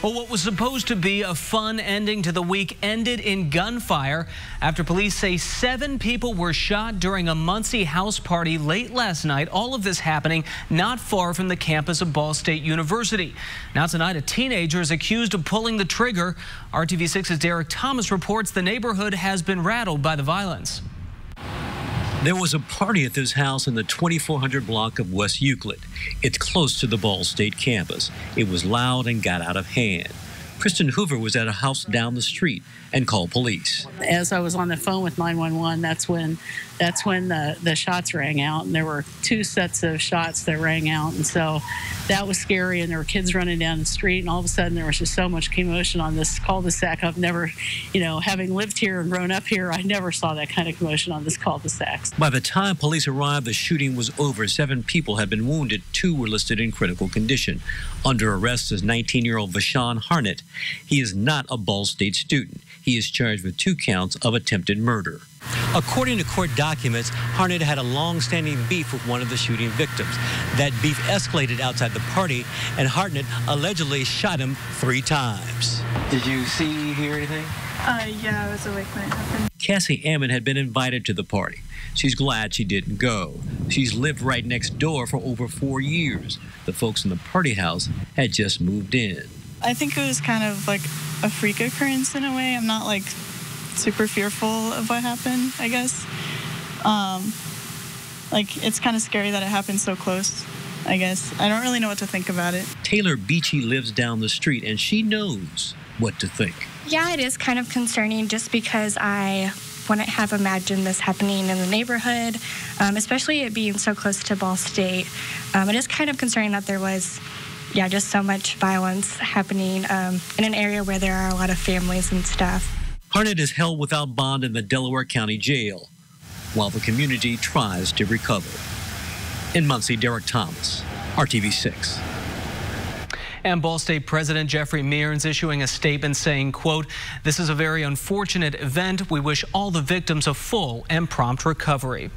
Well, what was supposed to be a fun ending to the week ended in gunfire after police say 7 people were shot during a Muncie house party late last night. All of this happening not far from the campus of Ball State University. Now tonight, a teenager is accused of pulling the trigger. RTV6's Derek Thomas reports the neighborhood has been rattled by the violence. There was a party at this house in the 2400 block of West Euclid. It's close to the Ball State campus. It was loud and got out of hand. Kristen Hoover was at a house down the street and called police. As I was on the phone with 911, that's when the shots rang out, and there were 2 sets of shots that rang out, and so that was scary. And there were kids running down the street, and all of a sudden there was just so much commotion on this cul-de-sac. I've never, having lived here and grown up here, I never saw that kind of commotion on this cul-de-sac. By the time police arrived, the shooting was over. 7 people had been wounded. 2 were listed in critical condition. Under arrest is 19-year-old Vashawn Harnett. He is not a Ball State student. He is charged with 2 counts of attempted murder. According to court documents, Harnett had a long-standing beef with one of the shooting victims. That beef escalated outside the party, and Harnett allegedly shot him 3 times. Did you hear anything? Yeah, I was awake when it happened. Cassie Ammon had been invited to the party. She's glad she didn't go. She's lived right next door for over 4 years. The folks in the party house had just moved in. I think it was kind of like a freak occurrence in a way. I'm not like super fearful of what happened, I guess. It's kind of scary that it happened so close, I guess. I don't really know what to think about it. Taylor Beachy lives down the street, and she knows what to think. Yeah, it is kind of concerning just because I wouldn't have imagined this happening in the neighborhood, especially it being so close to Ball State. It is kind of concerning that there was just so much violence happening in an area where there are a lot of families and stuff. Harnett is held without bond in the Delaware County Jail, while the community tries to recover. In Muncie, Derek Thomas, RTV6. And Ball State President Jeffrey Mearns issuing a statement saying, quote, "This is a very unfortunate event. We wish all the victims a full and prompt recovery."